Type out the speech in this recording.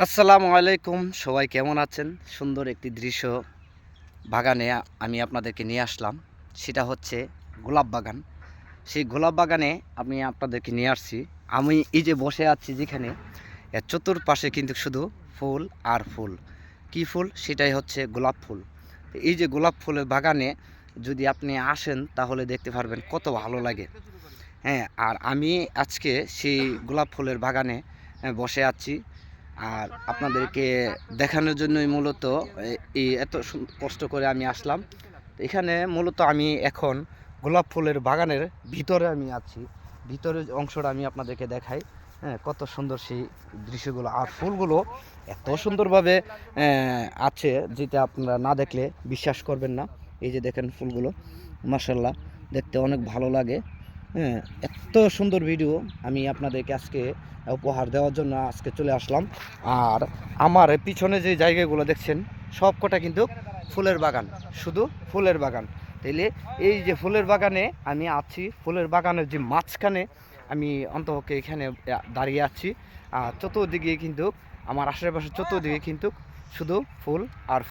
আসসালামু আলাইকুম, সবাই কেমন আছেন? সুন্দর একটি দৃশ্য বাগানে আমি আপনাদেরকে নিয়ে আসলাম। সেটা হচ্ছে গোলাপ বাগান। সেই গোলাপ বাগানে আমি আপনাদেরকে নিয়ে আসছি। আমি এই যে বসে আছি যেখানে, এর চতুর্পাশে কিন্তু শুধু ফুল আর ফুল। কি ফুল? সেটাই হচ্ছে গোলাপ ফুল। এই যে গোলাপ ফুলের বাগানে যদি আপনি আসেন তাহলে দেখতে পারবেন কত ভালো লাগে। হ্যাঁ, আর আমি আজকে সেই গোলাপ ফুলের বাগানে বসে আছি। আর আপনাদেরকে দেখানোর জন্যই মূলত এই এত কষ্ট করে আমি আসলাম। তো এখানে মূলত আমি এখন গোলাপ ফুলের বাগানের ভিতরে আমি আছি। ভিতরের অংশটা আমি আপনাদেরকে দেখাই। হ্যাঁ, কত সুন্দর সেই দৃশ্যগুলো আর ফুলগুলো এত সুন্দরভাবে আছে, যেটা আপনারা না দেখলে বিশ্বাস করবেন না। এই যে দেখেন ফুলগুলো, মাশাআল্লাহ, দেখতে অনেক ভালো লাগে। হ্যাঁ, এত সুন্দর ভিডিও আমি আপনাদেরকে আজকে উপহার দেওয়ার জন্য আজকে চলে আসলাম। আর আমার পিছনে যে জায়গাগুলো দেখছেন সব কটা কিন্তু ফুলের বাগান, শুধু ফুলের বাগান। তাইলে এই যে ফুলের বাগানে আমি আছি, ফুলের বাগানের যে মাঝখানে আমি অন্তপক্ষে এখানে দাঁড়িয়ে আছি। আর চতুর্দিকে কিন্তু আমার আশেপাশে চতুর্দিকে কিন্তু শুধু ফুল আর